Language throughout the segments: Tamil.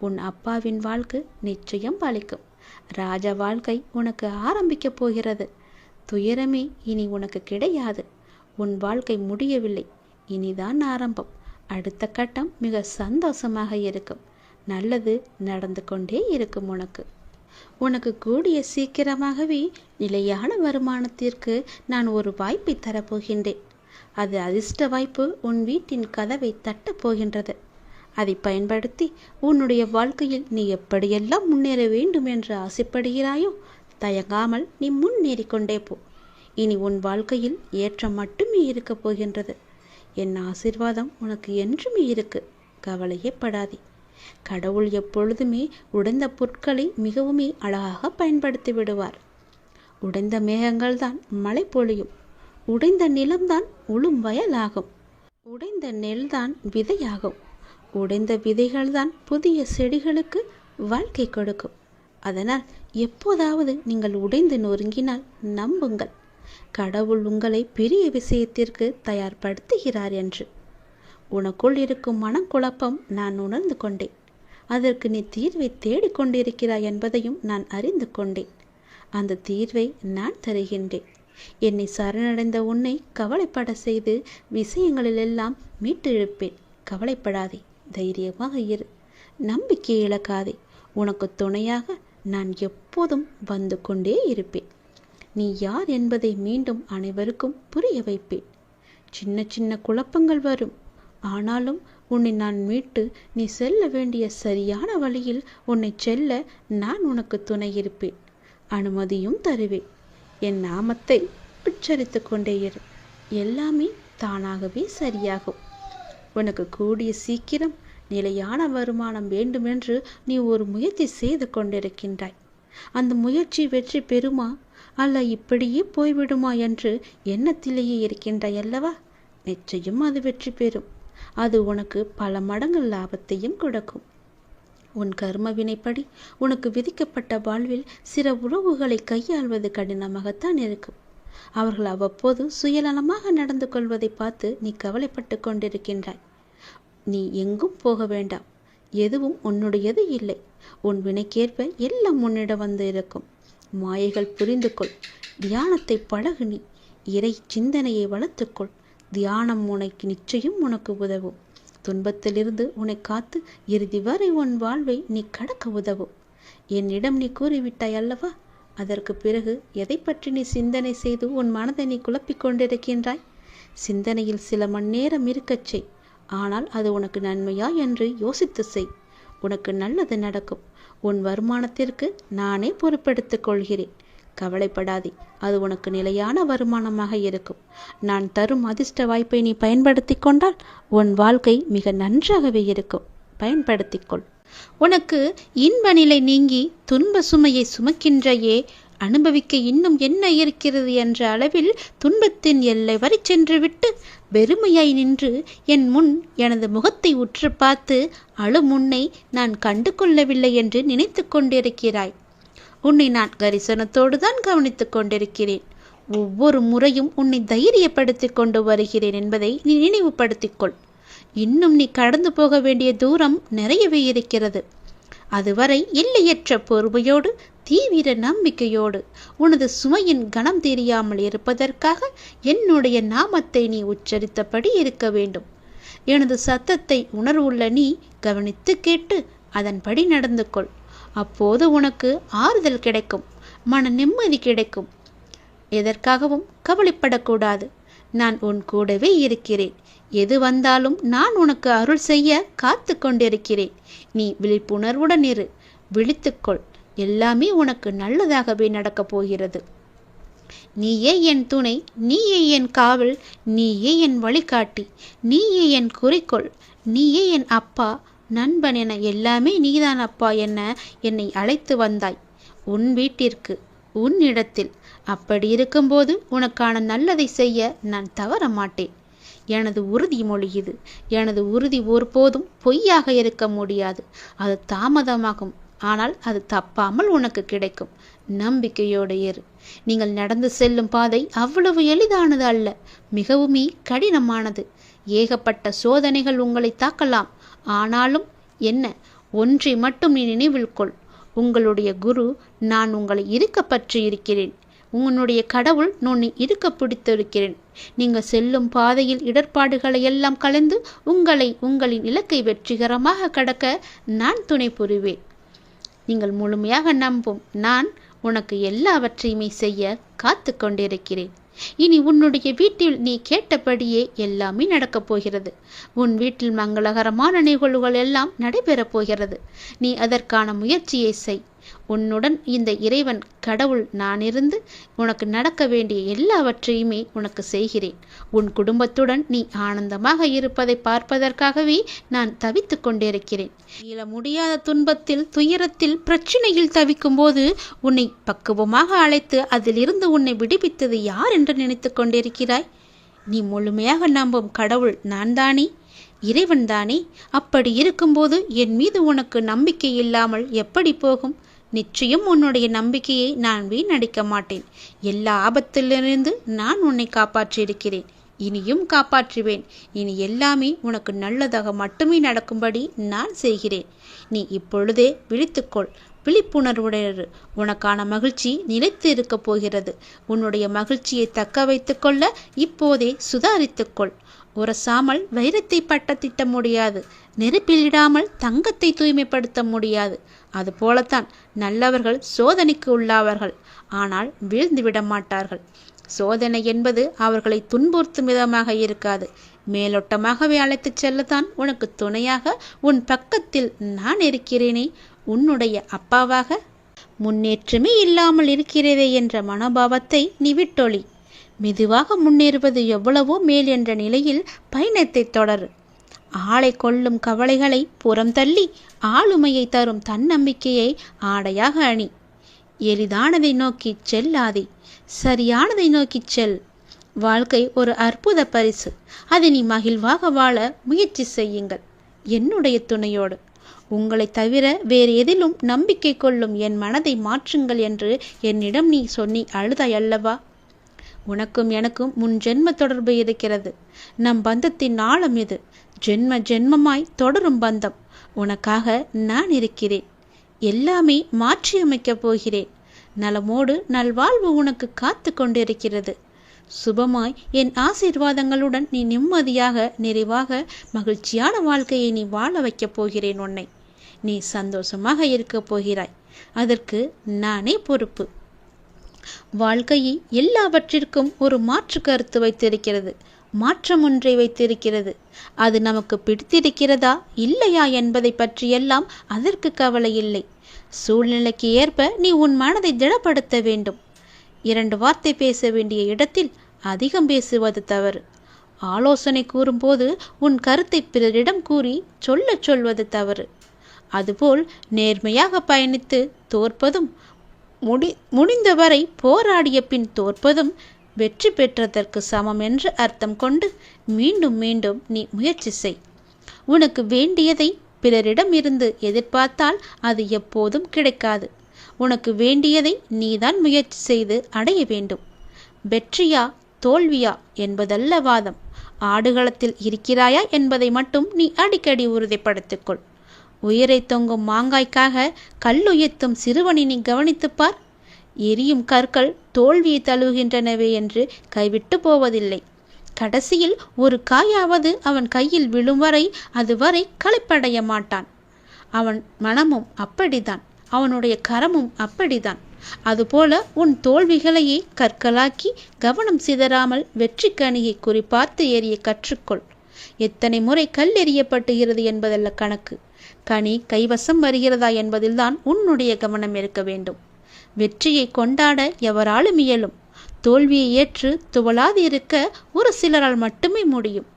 உன் அப்பாவின் வாழ்க்கை நிச்சயம் பலிக்கும். ராஜ வாழ்க்கை உனக்கு ஆரம்பிக்கப் போகிறது. துயரமே இனி உனக்கு கிடையாது. உன் வாழ்க்கை முடியவில்லை, இனிதான் ஆரம்பம். அடுத்த கட்டம் மிக சந்தோஷமாக இருக்கும். நல்லது நடந்து கொண்டே இருக்கும். உனக்கு கூடிய சீக்கிரமாகவே நிலையான வருமானத்திற்கு நான் ஒரு வாய்ப்பை தரப்போகின்றேன். அது அதிர்ஷ்ட வாய்ப்பு உன் வீட்டின் கதவை தட்டப் போகின்றது. அதை பயன்படுத்தி உன்னுடைய வாழ்க்கையில் நீ எப்படியெல்லாம் முன்னேற வேண்டும் என்று ஆசைப்படுகிறாயோ தயங்காமல் நீ முன்னேறி கொண்டே போ. இனி உன் வாழ்க்கையில் ஏற்றம் மட்டுமே இருக்கப் போகின்றது. என் ஆசீர்வாதம் உனக்கு என்றுமே இருக்கு. கவலையே படாதே. கடவுள் எப்பொழுதுமே உடைந்த பொருட்களை மிகவுமே அழகாக பயன்படுத்தி விடுவார். உடைந்த மேகங்கள் தான் மழை பொழியும். உடைந்த நிலம்தான் உளும் வயலாகும். உடைந்த நெல்தான் விதையாகும். உடைந்த விதைகள்தான் புதிய செடிகளுக்கு வாழ்க்கை கொடுக்கும். அதனால் எப்போதாவது நீங்கள் உடைந்து நொறுங்கினால் நம்புங்கள், கடவுள் உங்களை பெரிய விஷயத்திற்கு தயார்படுத்துகிறார் என்று. உனக்குள் இருக்கும் மனக்குழப்பம் நான் உணர்ந்து கொண்டேன். அதற்கு நீ தீர்வை தேடிக்கொண்டிருக்கிறாய் என்பதையும் நான் அறிந்து கொண்டேன். அந்த தீர்வை நான் தருகின்றேன். என்னை சரணடைந்த உன்னை கவலைப்பட செய்து விஷயங்களிலெல்லாம் மீட்டு இழுப்பேன். கவலைப்படாதே, தைரியமாக இரு, நம்பிக்கை இழக்காதே. உனக்கு துணையாக நான் எப்போதும் வந்து கொண்டே இருப்பேன். நீ யார் என்பதை மீண்டும் அனைவருக்கும் புரிய வைப்பேன். சின்ன சின்ன குழப்பங்கள் வரும், ஆனாலும் உன்னை நான் மீட்டு நீ செல்ல வேண்டிய சரியான வழியில் உன்னை செல்ல நான் உனக்கு துணை இருப்பேன். அனுமதியும் தருவேன். என் நாமத்தை உச்சரித்து கொண்டே இரு. எல்லாமே தானாகவே சரியாகும். உனக்கு கூடிய சீக்கிரம் நிலையான வருமானம் வேண்டுமென்று நீ ஒரு முயற்சி செய்து கொண்டிருக்கின்றாய். அந்த முயற்சி வெற்றி பெறுமா அல்ல இப்படியே போய்விடுமா என்று எண்ணத்திலேயே இருக்கின்றாய் அல்லவா? நிச்சயம் அது வெற்றி பெறும். அது உனக்கு பல மடங்கு லாபத்தையும் கொடுக்கும். உன் கர்ம வினைப்படி உனக்கு விதிக்கப்பட்ட வாழ்வில் சில உறவுகளை கையாள்வது கடினமாகத்தான் இருக்கும். அவர்கள் அவ்வப்போது சுயநலமாக நடந்து கொள்வதை பார்த்து நீ கவலைப்பட்டு கொண்டிருக்கின்றாய். நீ எங்கும் போக வேண்டாம். எதுவும் உன்னுடையது இல்லை. உன் வினைக்கேற்ப எல்லாம் உன்னிடம் வந்து இருக்கும். மாயைகள் புரிந்து கொள். தியானத்தை பழகு. நீ இறை சிந்தனையை வளர்த்துக்கொள். தியானம் உனக்கு நிச்சயம் உனக்கு உதவும். துன்பத்திலிருந்து உன்னை காத்து இறுதி வரை உன் வாழ்வை நீ கடக்க உதவும். என்னிடம் நீ கூறிவிட்டாய் அல்லவா? அதற்கு பிறகு எதை பற்றி நீ சிந்தனை செய்து உன் மனதை நீ குழப்பிக் கொண்டிருக்கின்றாய்? சிந்தனையில் சில மணி நேரம் இருக்கச் செய். ஆனால் அது உனக்கு நன்மையா என்று யோசித்து செய். உனக்கு நல்லது நடக்கும். உன் வருமானத்திற்கு நானே பொறுப்பெடுத்துக் கொள்கிறேன். கவலைப்படாதே, அது உனக்கு நிலையான வருமானமாக இருக்கும். நான் தரும் அதிர்ஷ்ட வாய்ப்பை நீ பயன்படுத்தி கொண்டால் உன் வாழ்க்கை மிக நன்றாகவே இருக்கும். பயன்படுத்திக்கொள். உனக்கு இன்ப நிலை நீங்கி துன்ப சுமையை சுமக்கின்றையே, அனுபவிக்க இன்னும் என்ன இருக்கிறது என்ற அளவில் துன்பத்தின் எல்லை வரை சென்று விட்டு வெறுமையாய் நின்று என் முன் எனது முகத்தை உற்று பார்த்து அழும் உன்னை நான் கண்டு கொள்ளவில்லை என்று நினைத்து கொண்டிருக்கிறாய். உன்னை நான் கரிசனத்தோடு தான் கவனித்துக் கொண்டிருக்கிறேன். ஒவ்வொரு முறையும் உன்னை தைரியப்படுத்திக் கொண்டு வருகிறேன் என்பதை நீ நினைவுபடுத்திக்கொள். இன்னும் நீ கடந்து போக வேண்டிய தூரம் நிறையவே இருக்கிறது. அதுவரை எல்லையற்ற பொறுமையோடு தீவிர நம்பிக்கையோடு உனது சுமையின் கணம் தெரியாமல் இருப்பதற்காக என்னுடைய நாமத்தை நீ உச்சரித்தபடி இருக்க வேண்டும். எனது சத்தத்தை உணர்வுள்ள நீ கவனித்து கேட்டு அதன்படி நடந்து கொள். அப்போது உனக்கு ஆறுதல் கிடைக்கும், மன நிம்மதி கிடைக்கும். எதற்காகவும் கவலைப்படக்கூடாது. நான் உன் கூடவே இருக்கிறேன். எது வந்தாலும் நான் உனக்கு அருள் செய்ய காத்து கொண்டிருக்கிறேன். நீ விழிப்புணர்வுடன் இரு, விழித்துக்கொள். எல்லாமே உனக்கு நல்லதாகவே நடக்கப் போகிறது. நீயே என் துணை, நீயே என் காவல், நீயே என் வழிகாட்டி, நீயே என் குறிக்கோள், நீயே என் அப்பா, நண்பன் என எல்லாமே நீதான் அப்பா என என்னை அழைத்து வந்தாய் உன் வீட்டிற்கு, உன் இடத்தில். அப்படி இருக்கும்போது உனக்கான நல்லதை செய்ய நான் தவற மாட்டேன். எனது உறுதிமொழி இது. எனது உறுதி ஒருபோதும் பொய்யாக இருக்க முடியாது. அது தாமதமாகும், ஆனால் அது தப்பாமல் உனக்கு கிடைக்கும். நம்பிக்கையோடு இரு. நீங்கள் நடந்து செல்லும் பாதை அவ்வளவு எளிதானது அல்ல, மிகவுமே கடினமானது. ஏகப்பட்ட சோதனைகள் உங்களை தாக்கலாம். ஆனாலும் என்ன, ஒன்றை மட்டும் நீ நினைவில் கொள், உங்களுடைய குரு நான் உங்களை இருக்க பற்றி இருக்கிறேன். உன்னுடைய கடவுள் உன்னை இருக்க பிடித்திருக்கிறேன். நீங்கள் செல்லும் பாதையில் இடர்பாடுகளை எல்லாம் கலந்து உங்களின் இலக்கை வெற்றிகரமாக கடக்க நான் துணை புரிவேன். நீங்கள் முழுமையாக நம்பும் நான் உனக்கு எல்லாவற்றையுமே செய்ய காத்து கொண்டிருக்கிறேன். இனி உன்னுடைய வீட்டில் நீ கேட்டபடியே எல்லாமே நடக்கப் போகிறது. உன் வீட்டில் மங்களகரமான நிகழ்வுகள் எல்லாம் நடைபெறப் போகிறது. நீ அதற்கான முயற்சியை செய். உன்னுடன் இந்த இறைவன் கடவுள் நான் இருந்து உனக்கு நடக்க வேண்டிய எல்லாவற்றையுமே உனக்கு செய்கிறேன். உன் குடும்பத்துடன் நீ ஆனந்தமாக இருப்பதை பார்ப்பதற்காகவே நான் தவித்து கொண்டிருக்கிறேன். மீள முடியாத துன்பத்தில், துயரத்தில், பிரச்சனையில் தவிக்கும் போது உன்னை பக்குவமாக அழைத்து அதிலிருந்து உன்னை விடுவித்தது யார் என்று நினைத்து கொண்டிருக்கிறாய்? நீ முழுமையாக நம்பும் கடவுள் நான் தானே, இறைவன் தானே. அப்படி இருக்கும்போது என் மீது உனக்கு நம்பிக்கை இல்லாமல் எப்படி போகும்? நிச்சயம் உன்னுடைய நம்பிக்கையை நான் வீணடிக்க மாட்டேன். எல்லா ஆபத்திலிருந்து நான் உன்னை காப்பாற்றியிருக்கிறேன், இனியும் காப்பாற்றுவேன். இனி எல்லாமே உனக்கு நல்லதாக மட்டுமே நடக்கும்படி நான் செய்கிறேன். நீ இப்பொழுதே விழித்துக்கொள், விழிப்புணர்வுடையது. உனக்கான மகிழ்ச்சி நிலைத்து இருக்கப் போகிறது. உன்னுடைய மகிழ்ச்சியை தக்க வைத்துக் கொள்ள இப்போதே சுதாரித்துக்கொள். உரசாமல் வைரத்தை பட்டத்திட்ட முடியாது, நெருப்பிலிடாமல் தங்கத்தை தூய்மைப்படுத்த முடியாது. அதுபோலத்தான் நல்லவர்கள் சோதனைக்கு உள்ளாவார்கள், ஆனால் வீழ்ந்து விட மாட்டார்கள். சோதனை என்பது அவர்களை துன்புறுத்தும் விதமாக இருக்காது, மேலோட்டமாகவே அழைத்துச் செல்லத்தான் உனக்கு துணையாக உன் பக்கத்தில் நான் இருக்கிறேனே, உன்னுடைய அப்பாவாக. முன்னேற்றமே இல்லாமல் இருக்கிறதே என்ற மனோபாவத்தை நீ விட்டொளி. மெதுவாக முன்னேறுவது எவ்வளவோ மேல் என்ற நிலையில் பயணத்தை தொடரு. ஆளை கொள்ளும் கவலைகளை புறம் தள்ளி ஆளுமையை தரும் தன்னம்பிக்கையை ஆடையாக அணி. எளிதானதை நோக்கி செல்லாதே, சரியானதை நோக்கி செல். வாழ்க்கை ஒரு அற்புத பரிசு. அதை நீ மகிழ்வாக வாழ முயற்சி செய்யுங்கள், என்னுடைய துணையோடு. உங்களை தவிர வேறு எதிலும் நம்பிக்கை கொள்ளும் என் மனதை மாற்றுங்கள் என்று என்னிடம் நீ சொன்னி அழுதாய் அல்லவா? உனக்கும் எனக்கும் முன் ஜென்ம தொடர்பு இருக்கிறது. நம் பந்தத்தின் ஆழம் இது. ஜென்ம ஜென்மமாய் தொடரும் பந்தம். உனக்காக நான் இருக்கிறேன். எல்லாமே மாற்றியமைக்கப் போகிறேன். நலமோடு நல்வாழ்வு உனக்கு காத்து கொண்டிருக்கிறது. சுபமாய் என் ஆசீர்வாதங்களுடன் நீ நிம்மதியாக, நிறைவாக, மகிழ்ச்சியான வாழ்க்கையை நீ வாழ வைக்கப் போகிறேன். உன்னை நீ சந்தோஷமாக இருக்கப் போகிறாய். அதற்கு நானே பொறுப்பு. வாழ்க்கையை எல்லாவற்றிற்கும் ஒரு மாற்று கருத்து வைத்திருக்கிறது, மாற்றம் ஒன்றை வைத்திருக்கிறது. அது நமக்கு பிடித்திருக்கிறதா இல்லையா என்பதை பற்றியெல்லாம் அதற்கு கவலை இல்லை. சூழ்நிலைக்கு ஏற்ப நீ உன் மனதை திடப்படுத்த வேண்டும். 2 வார்த்தை பேச வேண்டிய இடத்தில் அதிகம் பேசுவது தவறு. ஆலோசனை கூறும்போது உன் கருத்தை பிறரிடம் கூறி சொல்வது தவறு. அதுபோல் நேர்மையாக பயணித்து தோற்பதும், முடிந்தவரை போராடிய பின் தோற்பதும் வெற்றி பெற்றதற்கு சமம் என்று அர்த்தம் கொண்டு மீண்டும் மீண்டும் நீ முயற்சி செய். உனக்கு வேண்டியதை பிறரிடம் இருந்து எதிர்பார்த்தால் அது எப்போதும் கிடைக்காது. உனக்கு வேண்டியதை நீதான் முயற்சி செய்து அடைய வேண்டும். வெற்றியா தோல்வியா என்பதல்ல வாதம். ஆடுகளத்தில் இருக்கிறாயா என்பதை மட்டும் நீ அடிக்கடி உறுதிப்படுத்திக்கொள். உயிரை தொங்கும் மாங்காய்க்காக கல்லுயர்த்தும் சிறுவனை நீ கவனித்துப்பார். எரியும் கற்கள் தோல்வியை தழுவுகின்றனவே என்று கைவிட்டு போவதில்லை. கடைசியில் ஒரு காயாவது அவன் கையில் விழும் வரை அதுவரை களைப்படைய மாட்டான். அவன் மனமும் அப்படித்தான், அவனுடைய கரமும் அப்படித்தான். அதுபோல உன் தோல்விகளையே கற்களாக்கி கவனம் சிதறாமல் வெற்றி கனியை குறிப்பார்த்து எறிய கற்றுக்கொள். எத்தனை முறை கல் எறியப்பட்டுகிறது என்பதல்ல கணக்கு, கனி கைவசம் வருகிறதா என்பதில்தான் உன்னுடைய கவனம் இருக்க வேண்டும். வெற்றியை கொண்டாட எவராலும் இயலும். தோல்வியை ஏற்று துவளாது இருக்க ஒரு சிலரால் மட்டுமே முடியும்.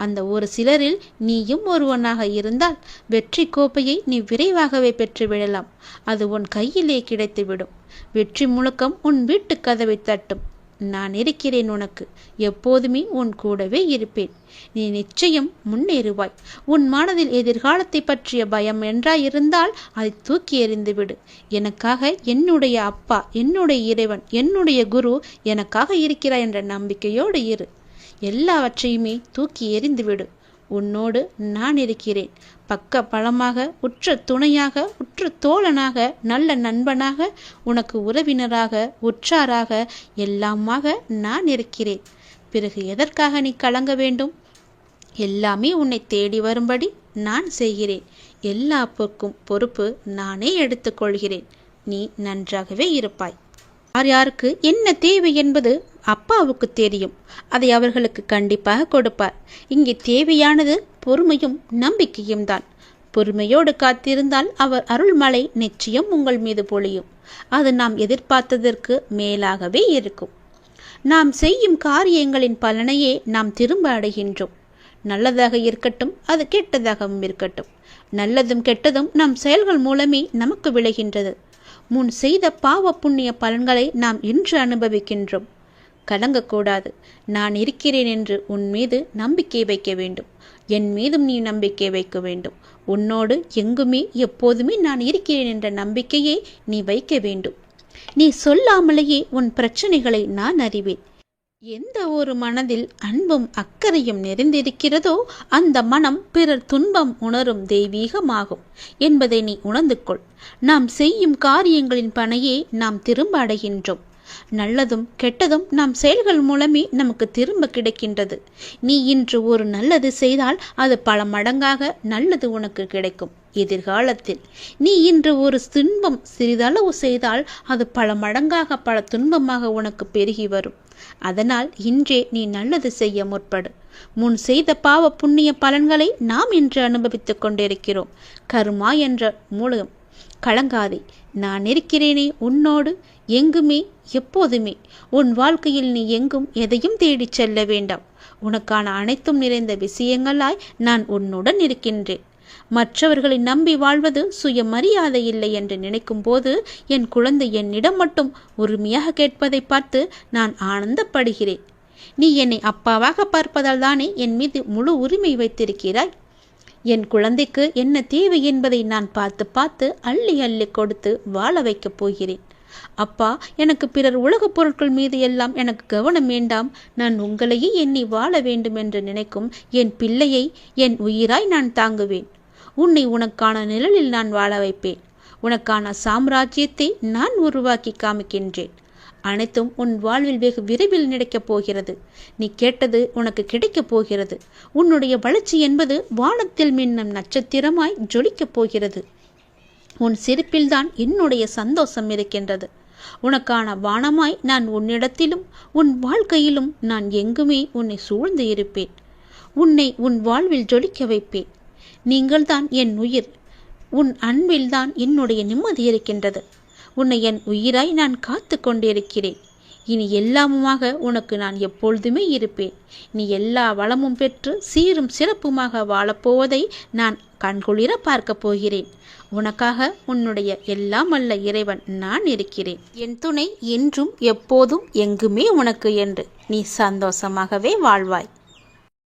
அந்த ஒரு சிலரில் நீயும் ஒருவனாக இருந்தால் வெற்றி கோப்பையை நீ விரைவாகவே பெற்றுவிடலாம். அது உன் கையிலே கிடைத்துவிடும். வெற்றி முழக்கம் உன் வீட்டு கதவை தட்டும். நான் இருக்கிறேன் உனக்கு, எப்போதுமே உன் கூடவே இருப்பேன். நீ நிச்சயம் முன்னேறுவாய். உன் மனதில் எதிர்காலத்தை பற்றிய பயம் என்றாயிருந்தால் அதை தூக்கி எறிந்துவிடு. எனக்காக என்னுடைய அப்பா, என்னுடைய இறைவன், என்னுடைய குரு எனக்காக இருக்கிறார் என்ற நம்பிக்கையோடு இரு. எல்லாவற்றையுமே தூக்கி எறிந்துவிடு. உன்னோடு நான் இருக்கிறேன். பக்க பலமாக, உற்ற துணையாக, உற்ற தோழனாக, நல்ல நண்பனாக, உனக்கு உறவினராக, உற்றாராக, எல்லாமாக நான் இருக்கிறேன். பிறகு எதற்காக நீ கலங்க வேண்டும்? எல்லாமே உன்னை தேடி வரும்படி நான் செய்கிறேன். எல்லா பொறுப்பு நானே எடுத்துக்கொள்கிறேன். நீ நன்றாகவே இருப்பாய். யார் யாருக்கு என்ன தேவை என்பது அப்பாவுக்கு தெரியும். அதை அவர்களுக்கு கண்டிப்பாக கொடுப்பார். இங்கே தேவையானது பொறுமையும் நம்பிக்கையும் தான். பொறுமையோடு காத்திருந்தால் அவர் அருள்மழை நிச்சயம் உங்கள் மீது பொழியும். அது நாம் எதிர்பார்த்ததற்கு மேலாகவே இருக்கும். நாம் செய்யும் காரியங்களின் பலனையே நாம் திரும்ப அடைகின்றோம். நல்லதாக இருக்கட்டும், அது கெட்டதாகவும் இருக்கட்டும். நல்லதும் கெட்டதும் நம் செயல்கள் மூலமே நமக்கு விளைகின்றது. முன் செய்த பாவ புண்ணிய பலன்களை நாம் இன்று அனுபவிக்கின்றோம். கலங்கக்கூடாது. நான் இருக்கிறேன் என்று உன் மீது நம்பிக்கை வைக்க வேண்டும். என் மீதும் நீ நம்பிக்கை வைக்க வேண்டும். உன்னோடு எங்குமே எப்போதுமே நான் இருக்கிறேன் என்ற நம்பிக்கையை நீ வைக்க வேண்டும். நீ சொல்லாமலேயே உன் பிரச்சனைகளை நான் அறிவேன். எந்த ஒரு மனதில் அன்பும் அக்கறையும் நிறைந்திருக்கிறதோ அந்த மனம் பிறர் துன்பம் உணரும் தெய்வீகமாகும் என்பதை நீ உணர்ந்து கொள். நாம் செய்யும் காரியங்களின் பணையே நாம் திரும்ப அடைகின்றோம். நல்லதும் கெட்டதும் நாம் செயல்கள் மூலமே நமக்கு திரும்ப கிடைக்கின்றது. நீ இன்று ஒரு நல்லது செய்தால் அது பல மடங்காக நல்லது உனக்கு கிடைக்கும் எதிர்காலத்தில். நீ இன்று ஒரு துன்பம் சிறிதளவு செய்தால் அது பல மடங்காக பல துன்பமாக உனக்கு பெருகி வரும். அதனால் இன்றே நீ நல்லது செய்ய முற்படு. முன் செய்த பாவ புண்ணிய பலன்களை நாம் இன்று அனுபவித்துக் கொண்டிருக்கிறோம். கர்மா என்ற மூலம் கலங்காதே. நான் இருக்கிறேனே உன்னோடு எங்குமே எப்போதுமே. உன் வாழ்க்கையில் நீ எங்கும் எதையும் தேடிச் செல்ல வேண்டாம். உனக்கான அனைத்தும் நிறைந்த விஷயங்களாய் நான் உன்னுடன் இருக்கின்றேன். மற்றவர்களை நம்பி வாழ்வது சுயமரியாதை இல்லை என்று நினைக்கும் போது என் குழந்தை என்னிடம் மட்டும் உரிமையாக கேட்பதை பார்த்து நான் ஆனந்தப்படுகிறேன். நீ என்னை அப்பாவாக பார்ப்பதால் தானே என் மீது முழு உரிமை வைத்திருக்கிறாய். என் குழந்தைக்கு என்ன தேவை என்பதை நான் பார்த்து பார்த்து அள்ளி அள்ளி கொடுத்து வாழ வைக்கப் போகிறேன். அப்பா, எனக்கு பிறர் உலகப் பொருட்கள் மீது எல்லாம் எனக்கு கவனம் வேண்டாம். நான் உங்களையே எண்ணி வாழ வேண்டும் என்று நினைக்கும் என் பிள்ளையை என் உயிராய் நான் தாங்குவேன். உன்னை உனக்கான நிழலில் நான் வாழ வைப்பேன். உனக்கான சாம்ராஜ்யத்தை நான் உருவாக்கி காமிக்கின்றேன். அனைத்தும் உன் வாழ்வில் வெகு விரைவில் நடக்கப் போகிறது. நீ கேட்டது உனக்கு கிடைக்கப் போகிறது. உன்னுடைய வளர்ச்சி என்பது வானத்தில் மின்னும் நட்சத்திரமாய் ஜொலிக்கப் போகிறது. உன் சிரிப்பில்தான் என்னுடைய சந்தோஷம் இருக்கின்றது. உனக்கான வானமாய் நான் உன்னிடத்திலும் உன் வாழ்க்கையிலும் நான் எங்குமே உன்னை சூழ்ந்து இருப்பேன். உன்னை உன் வாழ்வில் ஜொலிக்க வைப்பேன். நீங்கள்தான் என் உயிர். உன் அன்பில்தான் என்னுடைய நிம்மதி இருக்கின்றது. உன்னை என் உயிராய் நான் காத்து கொண்டிருக்கிறேன். இனி எல்லாமுமாக உனக்கு நான் எப்பொழுதுமே இருப்பேன். நீ எல்லா வளமும் பெற்று சீரும் சிறப்புமாக வாழப்போவதை நான் கண்குளிர பார்க்க போகிறேன். உனக்காக உன்னுடைய எல்லாம் வல்ல இறைவன் நான் இருக்கிறேன். என் துணை என்றும் எப்போதும் எங்குமே உனக்கு என்று நீ சந்தோஷமாகவே வாழ்வாய்.